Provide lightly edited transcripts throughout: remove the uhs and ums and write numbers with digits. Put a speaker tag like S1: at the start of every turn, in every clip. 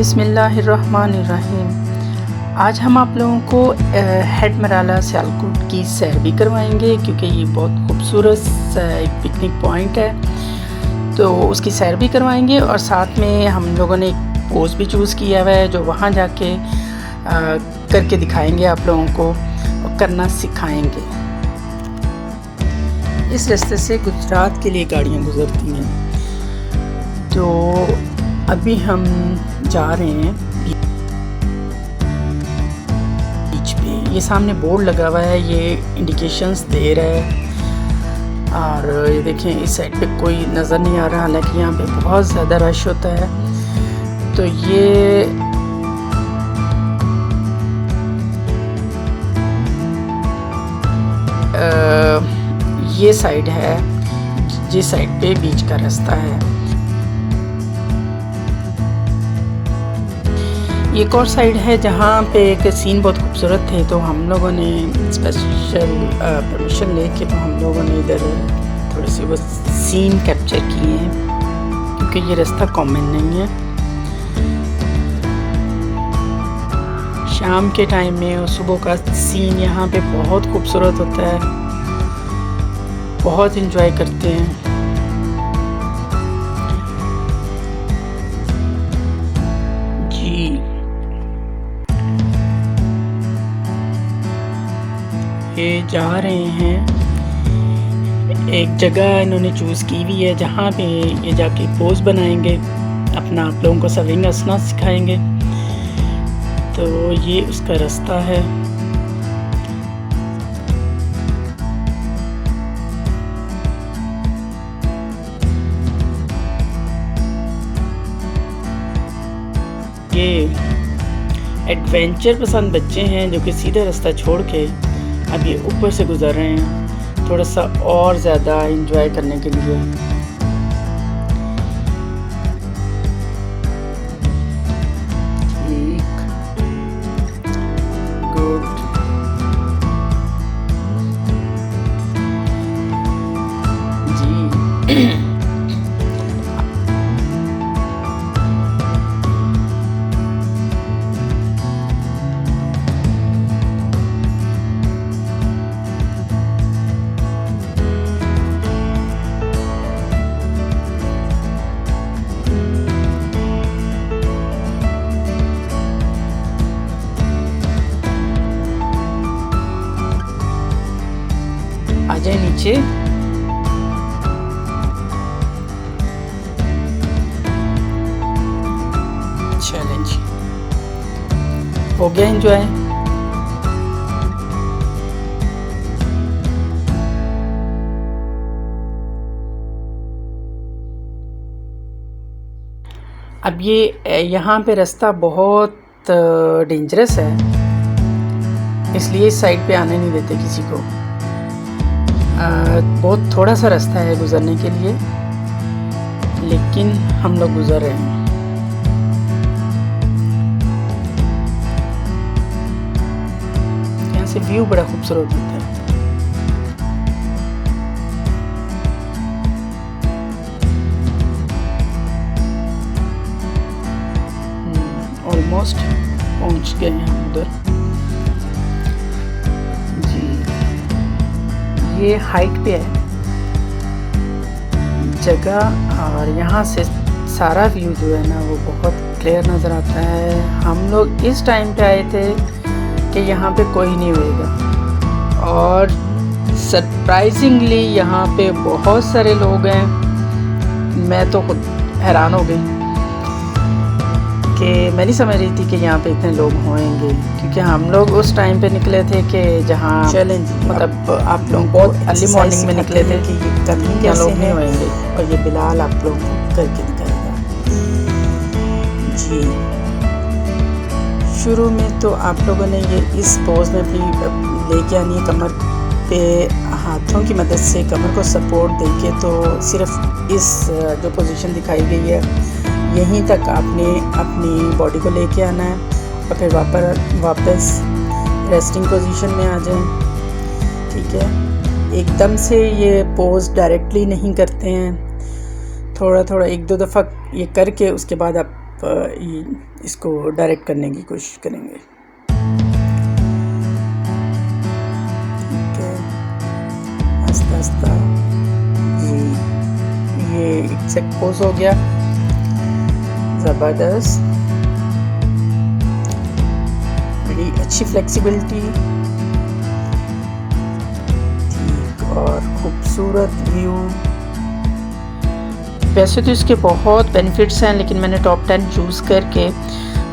S1: बिस्मिल्लाहिर्रहमानिर्रहीम। आज हम आप लोगों को हेड मराला सियालकोट की सैर भी करवाएंगे क्योंकि ये बहुत खूबसूरत एक पिकनिक पॉइंट है, तो उसकी सैर भी करवाएंगे और साथ में हम लोगों ने एक पोज भी चूज़ किया हुआ है जो वहाँ जाके करके दिखाएंगे, आप लोगों को करना सिखाएंगे। इस रास्ते से गुजरात के लिए गाड़ियाँ गुजरती हैं, तो अभी हम जा रहे हैं बीच पे। ये सामने बोर्ड लगा हुआ है, ये इंडिकेशंस दे रहा है। और ये देखें, इस साइड पे कोई नज़र नहीं आ रहा, हालांकि यहाँ पे बहुत ज़्यादा रश होता है। तो ये साइड है जिस साइड पे बीच का रास्ता है। एक और साइड है जहाँ पे एक सीन बहुत खूबसूरत थे, तो हम लोगों ने स्पेशल परमिशन लेके हम लोगों ने इधर थोड़े से वो सीन कैप्चर किए हैं क्योंकि ये रास्ता कॉमन नहीं है। शाम के टाइम में और सुबह का सीन यहाँ पे बहुत खूबसूरत होता है, बहुत एंजॉय करते हैं। ये जा रहे हैं, एक जगह इन्होंने चूज़ की हुई है जहाँ पे ये जाके पोज बनाएंगे, अपना आप लोगों को सविंग हंसना सिखाएंगे। तो ये उसका रास्ता है। ये एडवेंचर पसंद बच्चे हैं जो कि सीधा रास्ता छोड़ के अब ये ऊपर से गुजर रहे हैं, थोड़ा सा और ज़्यादा एंजॉय करने के लिए। ठीक, गुड। जी आ जाए नीचे। चैलेंज हो गया एंजॉय। अब ये यहाँ पे रास्ता बहुत डेंजरस है, इसलिए इस साइड पे आने नहीं देते किसी को। बहुत थोड़ा सा रास्ता है गुज़रने के लिए, लेकिन हम लोग गुज़र रहे हैं। यहाँ से व्यू बड़ा खूबसूरत होता है। ऑलमोस्ट पहुँच गए हैं हम उधर। ये हाइट पे है जगह, और यहाँ से सारा व्यू जो है ना वो बहुत क्लियर नज़र आता है। हम लोग इस टाइम पे आए थे कि यहाँ पे कोई नहीं होएगा, और सरप्राइजिंगली यहाँ पे बहुत सारे लोग हैं। मैं तो खुद हैरान हो गई कि मैं नहीं समझ रही थी कि यहाँ पे इतने लोग होंगे, क्योंकि हम लोग उस टाइम पे निकले थे कि जहाँ चैलेंज मतलब आप लोग बहुत अर्ली मॉर्निंग में निकले थे कि ये करनी क्या लोग नहीं होंगे, और ये बिलाल आप लोग करके दिखाएगा। जी, शुरू में तो आप लोगों ने ये इस पोज में भी लेके आनी है, कमर पे हाथों की मदद से कमर को सपोर्ट देके। तो सिर्फ इस जो पोजीशन दिखाई गई है यहीं तक आपने अपनी बॉडी को लेके आना है, और फिर वापस रेस्टिंग पोजीशन में आ जाएं। ठीक है, एकदम से ये पोज डायरेक्टली नहीं करते हैं, थोड़ा थोड़ा एक दो दफ़ा ये करके उसके बाद आप इसको डायरेक्ट करने की कोशिश करेंगे। ठीक है, आस्ता आस्ता जी, ये एग्जैक्ट पोज हो गया, ज़बरदस्त, बड़ी अच्छी फ्लेक्सिबिलिटी, ठीक, और खूबसूरत व्यू। वैसे तो इसके बहुत बेनिफिट्स हैं, लेकिन मैंने टॉप 10 चूज़ करके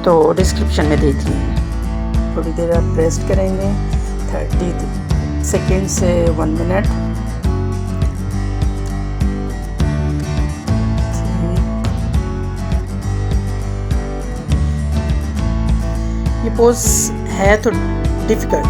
S1: तो डिस्क्रिप्शन में दे दिए हैं। थोड़ी देर आप रेस्ट करेंगे, 30 सेकेंड से 1 मिनट। ये पोज है तो डिफ़िकल्ट,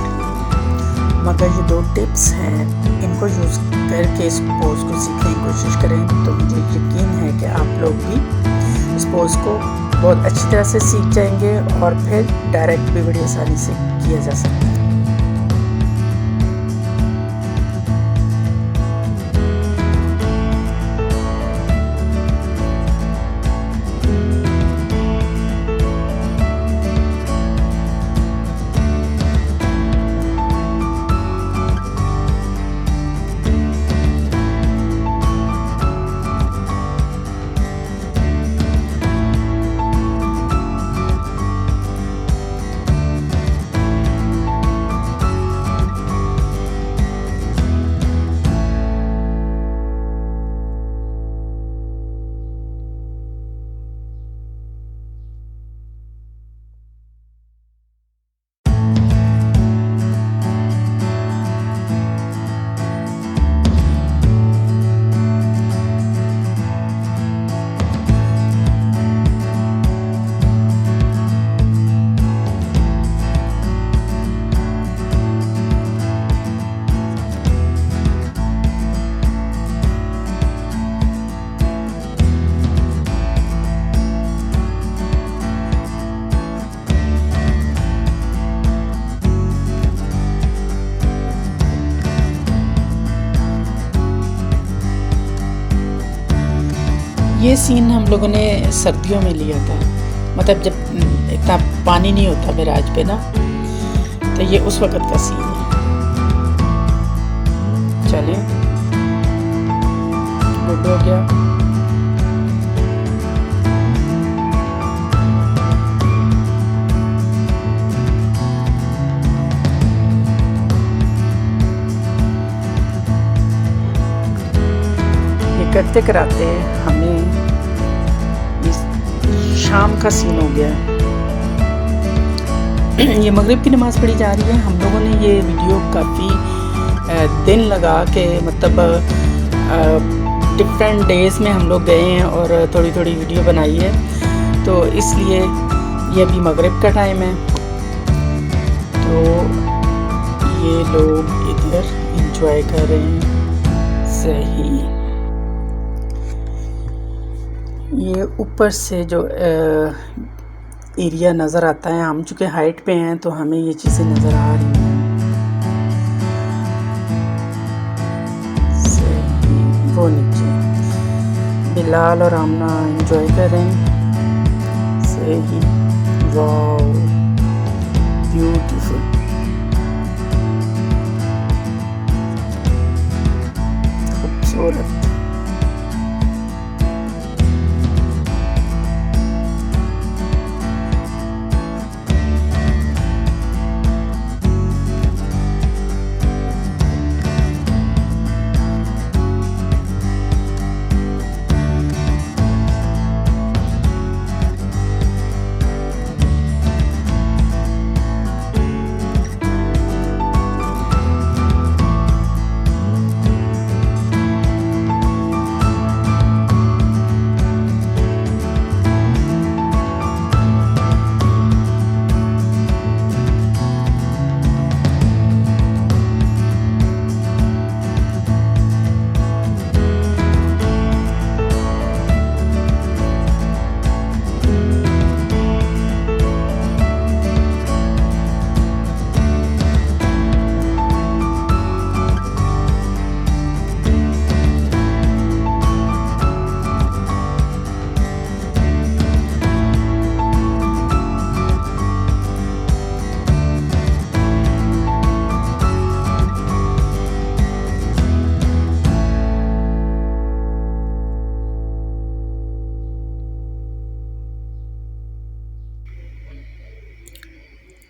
S1: मगर ये 2 टिप्स हैं, इनको यूज़ करके इस पोज को सीखने की कोशिश करें तो मुझे यकीन है कि आप लोग भी इस पोज को बहुत अच्छी तरह से सीख जाएंगे और फिर डायरेक्ट भी बड़ी आसानी से किया जा सकता है। ये सीन हम लोगों ने सर्दियों में लिया था, मतलब जब इतना पानी नहीं होता बैराज पे ना, तो ये उस वक़्त का सीन है। चलिए, गुड हो गया। ये करते कराते हमें शाम का सीन हो गया। ये मगरिब की नमाज़ पढ़ी जा रही है। हम लोगों ने ये वीडियो काफ़ी दिन लगा के, मतलब डिफरेंट डेज़ में हम लोग गए हैं और थोड़ी थोड़ी वीडियो बनाई है, तो इसलिए ये अभी मगरिब का टाइम है, तो ये लोग इधर एंजॉय कर रहे हैं। सही, ये ऊपर से जो एरिया नज़र आता है, हम चूँकि हाइट पे हैं तो हमें ये चीज़ें नज़र आ रही हैं। सही, वो नीचे बिलाल और आमना एंजॉय कर रहे हैं। सही, वाओ, ब्यूटीफुल, खूबसूरत।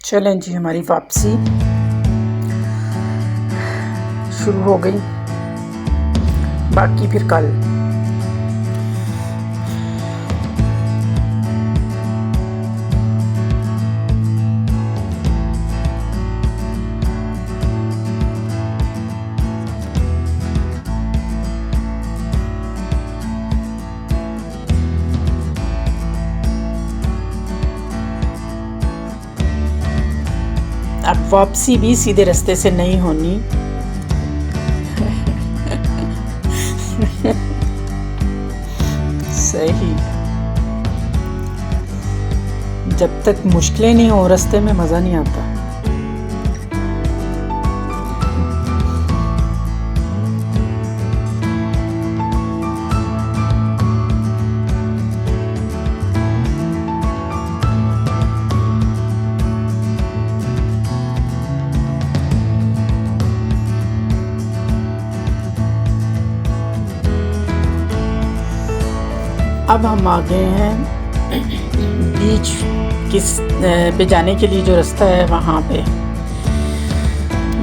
S1: चलें जी, हमारी वापसी शुरू हो गई, बाकी फिर कल। अब वापसी भी सीधे रास्ते से नहीं होनी। सही, जब तक मुश्किलें नहीं हो रास्ते में मज़ा नहीं आता। अब हम आ गए हैं बीच पे जाने के लिए जो रास्ता है वहाँ पे।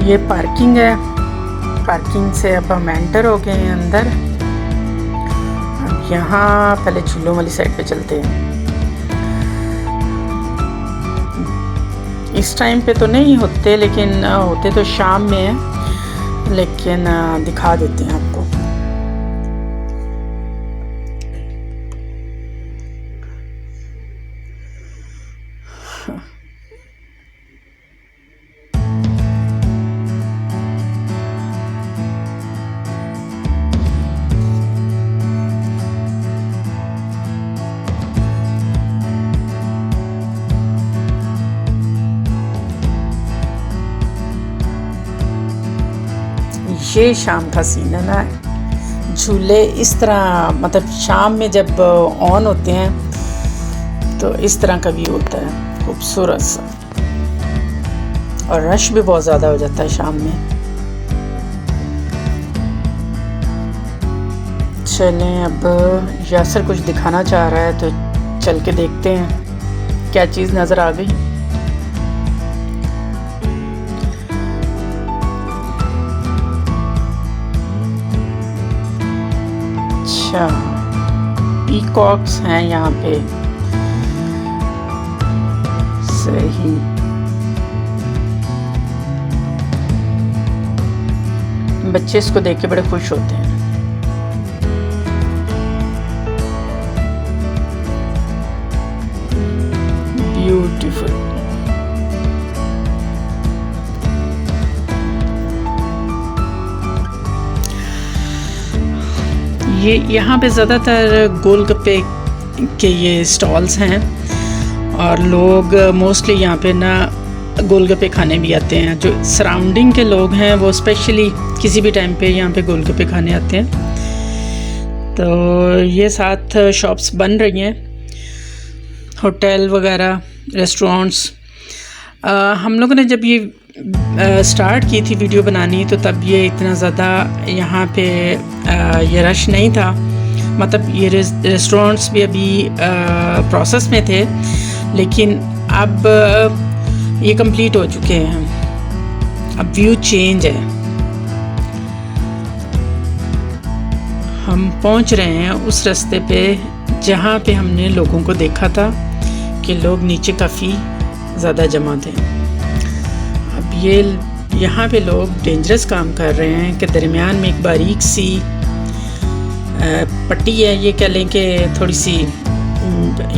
S1: ये पार्किंग है, पार्किंग से अब हम एंटर हो गए हैं अंदर। अब यहाँ पहले झूलों वाली साइड पे चलते हैं। इस टाइम पे तो नहीं होते, लेकिन होते तो शाम में है, लेकिन दिखा देते हैं आपको। ये शाम का सीन है ना, झूले इस तरह, मतलब शाम में जब ऑन होते हैं तो इस तरह का व्यू होता है, खूबसूरत सा। और रश भी बहुत ज़्यादा हो जाता है शाम में। चलें, अब यासर कुछ दिखाना चाह रहा है तो चल के देखते हैं क्या चीज़ नज़र आ गई। अच्छा, पीकॉक्स हैं यहाँ पे, सही। बच्चे इसको देख के बड़े खुश होते हैं। ब्यूटीफुल। ये यहाँ पे ज़्यादातर गोलगप्पे के ये स्टॉल्स हैं और लोग मोस्टली यहाँ पे ना गोलगप्पे खाने भी आते हैं। जो सराउंडिंग के लोग हैं वो स्पेशली किसी भी टाइम पे यहाँ पे गोलगप्पे खाने आते हैं। तो ये 7 शॉप्स बन रही हैं, होटल वगैरह, रेस्टोरेंट्स। हम लोगों ने जब ये स्टार्ट की थी वीडियो बनानी तो तब ये इतना ज़्यादा यहाँ पे ये रश नहीं था, मतलब ये रेस्टोरेंट्स भी अभी प्रोसेस में थे, लेकिन अब ये कंप्लीट हो चुके हैं। अब व्यू चेंज है। हम पहुँच रहे हैं उस रास्ते पे जहाँ पे हमने लोगों को देखा था कि लोग नीचे काफ़ी ज़्यादा जमा थे। अब ये यहाँ पे लोग डेंजरस काम कर रहे हैं कि दरमियान में एक बारीक सी पट्टी है, ये कह लें कि थोड़ी सी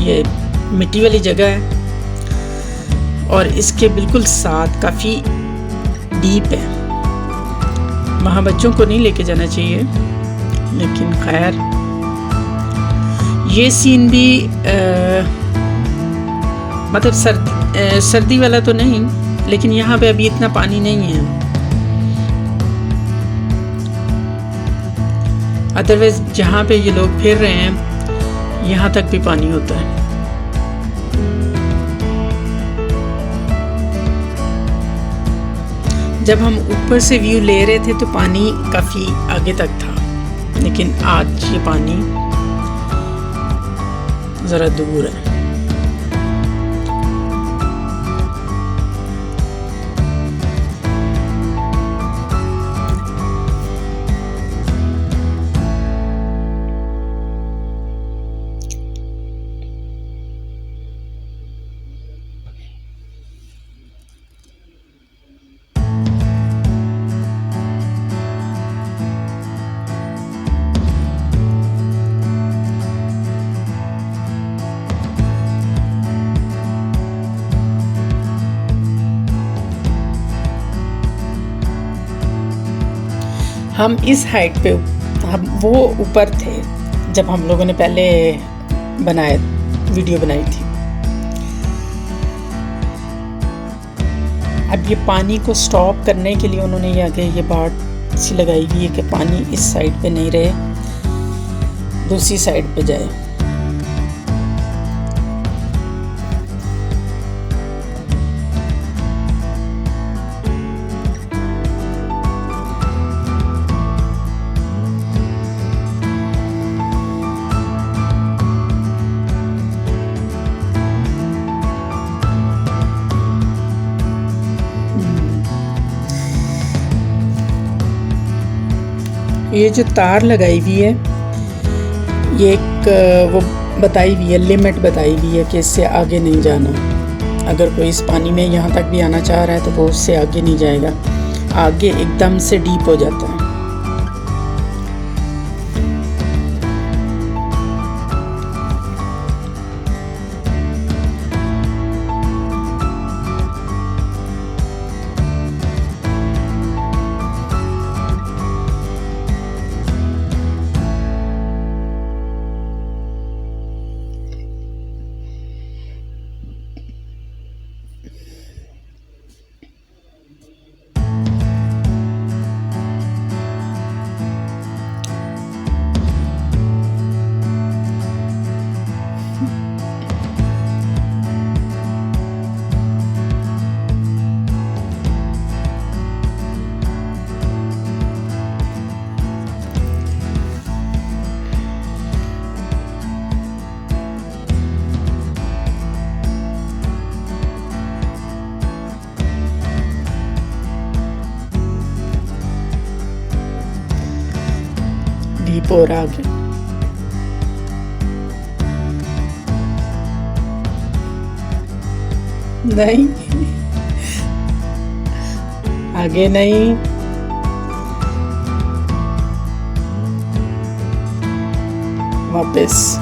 S1: ये मिट्टी वाली जगह है और इसके बिल्कुल साथ काफ़ी डीप है। वहाँ बच्चों को नहीं लेके जाना चाहिए, लेकिन खैर ये सीन भी मतलब सर्दी वाला तो नहीं, लेकिन यहाँ पे अभी इतना पानी नहीं है। अदरवाइज जहाँ पे ये लोग फिर रहे हैं यहाँ तक भी पानी होता है। जब हम ऊपर से व्यू ले रहे थे तो पानी काफ़ी आगे तक था, लेकिन आज ये पानी ज़रा दूर है। हम इस हाइट पे, हम वो ऊपर थे जब हम लोगों ने पहले वीडियो बनाई थी। अब ये पानी को स्टॉप करने के लिए उन्होंने ये आगे ये बाट सी लगाई हुई है कि पानी इस साइड पे नहीं रहे, दूसरी साइड पे जाए। ये जो तार लगाई हुई है, ये एक वो बताई हुई है, लिमिट बताई हुई है कि इससे आगे नहीं जाना। अगर कोई इस पानी में यहाँ तक भी आना चाह रहा है तो वो उससे आगे नहीं जाएगा, आगे एकदम से डीप हो जाता है। डीप और आगे नहीं, आगे नहीं, वापस।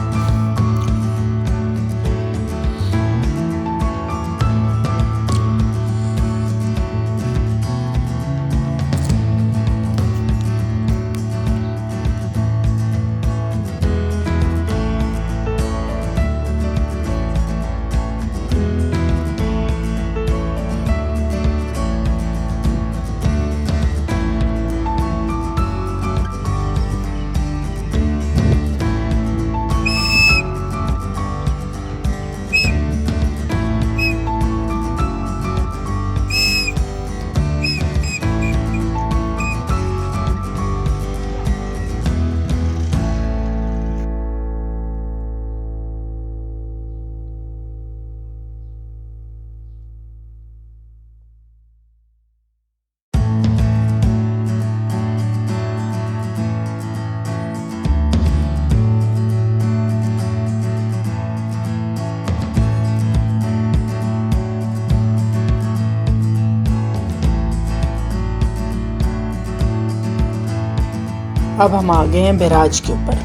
S1: अब हम आ गए हैं बैराज के ऊपर।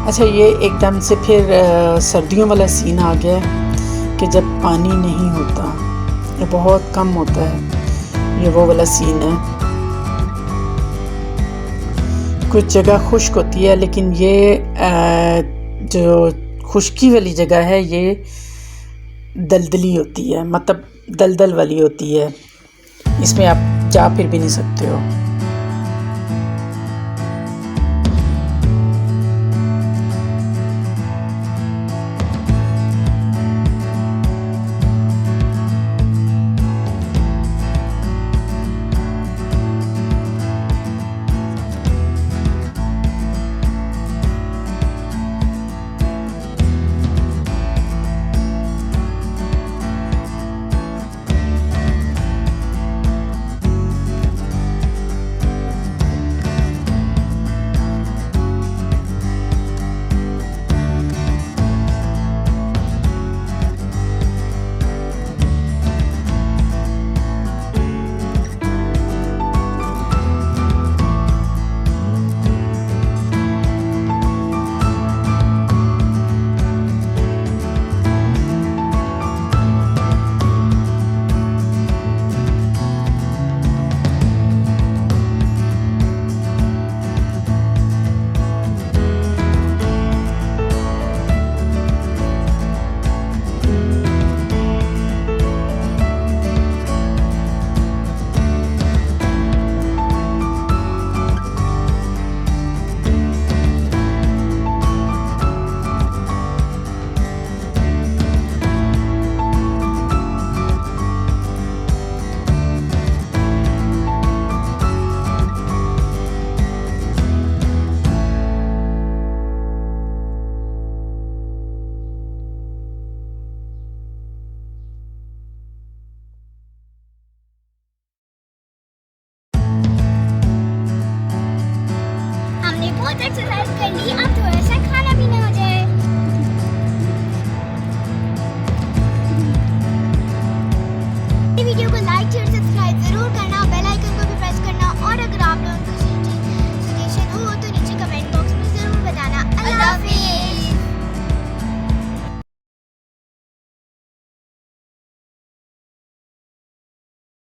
S1: अच्छा, ये एकदम से फिर सर्दियों वाला सीन आ गया कि जब पानी नहीं होता, ये बहुत कम होता है, ये वो वाला सीन है। कुछ जगह खुश्क होती है, लेकिन ये जो खुश्की वाली जगह है ये दलदली होती है, मतलब दलदल वाली होती है, इसमें आप जा फिर भी नहीं सकते हो।
S2: बहुत एक्सरसाइज कर ली, अब थोड़ा सा